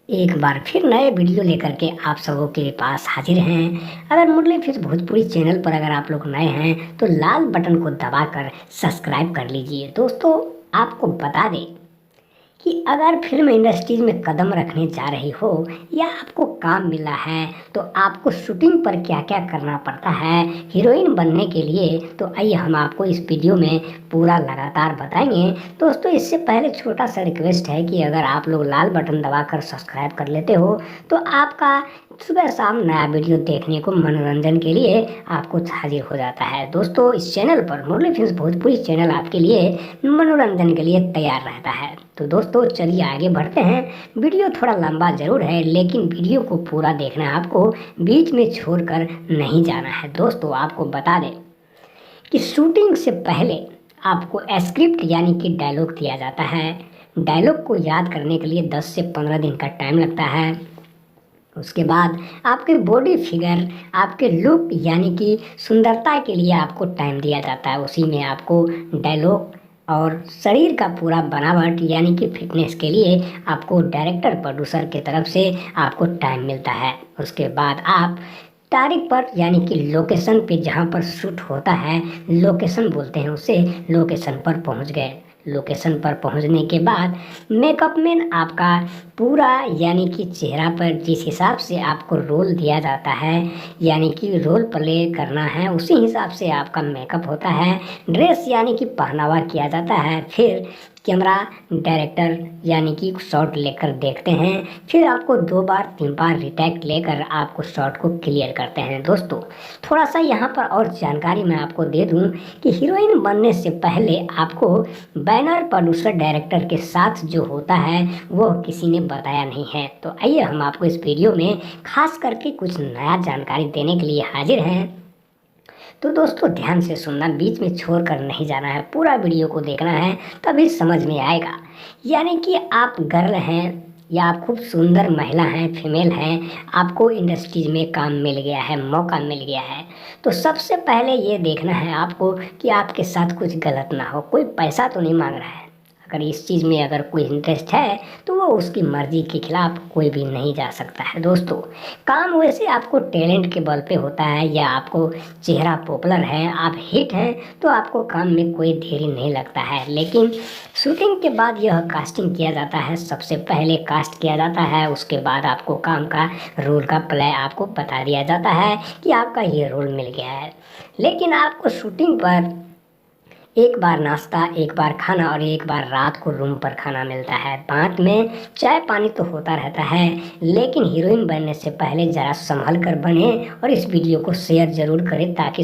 एक बार फिर नए वीडियो लेकर के आप सबों के पास हाजिर हैं। अगर मुरली फिल्म भोजपुरी चैनल पर अगर आप लोग नए हैं तो लाल बटन को दबाकर सब्सक्राइब कर लीजिए। दोस्तों, आपको बता दें कि अगर फिल्म इंडस्ट्रीज में कदम रखने जा रही हो या आपको काम मिला है तो आपको शूटिंग पर क्या क्या करना पड़ता है हीरोइन बनने के लिए, तो आइए हम आपको इस वीडियो में पूरा लगातार बताएंगे। दोस्तों, इससे पहले छोटा सा रिक्वेस्ट है कि अगर आप लोग लाल बटन दबाकर सब्सक्राइब कर लेते हो तो आपका सुबह शाम नया वीडियो देखने को मनोरंजन के लिए आपको हाजिर हो जाता है। दोस्तों, इस चैनल पर मुरली फिल्म भोजपुरी चैनल आपके लिए मनोरंजन के लिए तैयार रहता है। तो दोस्तों, चलिए आगे बढ़ते हैं। वीडियो थोड़ा लंबा जरूर है लेकिन वीडियो को पूरा देखना है, आपको बीच में छोड़कर नहीं जाना है। दोस्तों, आपको बता दें कि शूटिंग से पहले आपको स्क्रिप्ट यानी कि डायलॉग दिया जाता है। डायलॉग को याद करने के लिए 10 से 15 दिन का टाइम लगता है। उसके बाद आपके बॉडी फिगर, आपके लुक यानी कि सुंदरता के लिए आपको टाइम दिया जाता है। उसी में आपको डायलॉग और शरीर का पूरा बनावट यानी कि फिटनेस के लिए आपको डायरेक्टर प्रोड्यूसर की तरफ से आपको टाइम मिलता है। उसके बाद आप तारीख पर यानी कि लोकेशन पे जहाँ पर शूट होता है, लोकेशन बोलते हैं उसे, लोकेशन पर पहुँच गए। लोकेशन पर पहुंचने के बाद मेकअप मैन आपका पूरा यानी कि चेहरा पर जिस हिसाब से आपको रोल दिया जाता है यानी कि रोल प्ले करना है उसी हिसाब से आपका मेकअप होता है। ड्रेस यानी कि पहनावा किया जाता है। फिर कैमरा डायरेक्टर यानी कि शॉट लेकर देखते हैं। फिर आपको 2 बार 3 बार रिटेक लेकर आपको शॉट को क्लियर करते हैं। दोस्तों, थोड़ा सा यहाँ पर और जानकारी मैं आपको दे दूँ कि हीरोइन बनने से पहले आपको बैनर प्रोड्यूसर डायरेक्टर के साथ जो होता है वो किसी ने बताया नहीं है। तो आइए हम आपको इस वीडियो में खास करके कुछ नया जानकारी देने के लिए हाजिर हैं। तो दोस्तों, ध्यान से सुनना, बीच में छोड़कर नहीं जाना है, पूरा वीडियो को देखना है तभी समझ में आएगा। यानी कि आप गर्ल हैं या आप खूब सुंदर महिला हैं, फीमेल हैं, आपको इंडस्ट्रीज में काम मिल गया है, मौका मिल गया है, तो सबसे पहले ये देखना है आपको कि आपके साथ कुछ गलत ना हो। कोई पैसा तो नहीं मांग रहा है। अगर इस चीज़ में अगर कोई इंटरेस्ट है तो वो उसकी मर्जी के खिलाफ कोई भी नहीं जा सकता है। दोस्तों, काम वैसे आपको टैलेंट के बल पे होता है या आपको चेहरा पॉपुलर है, आप हिट हैं, तो आपको काम में कोई देरी नहीं लगता है। लेकिन शूटिंग के बाद यह कास्टिंग किया जाता है। सबसे पहले कास्ट किया जाता है, उसके बाद आपको काम का रोल का प्ले आपको बता दिया जाता है कि आपका ये रोल मिल गया है। लेकिन आपको शूटिंग पर एक बार नाश्ता, एक बार खाना और एक बार रात को रूम पर खाना मिलता है। बाद में चाय पानी तो होता रहता है, लेकिन हीरोइन बनने से पहले ज़रा संभल कर बने और इस वीडियो को शेयर ज़रूर करें ताकि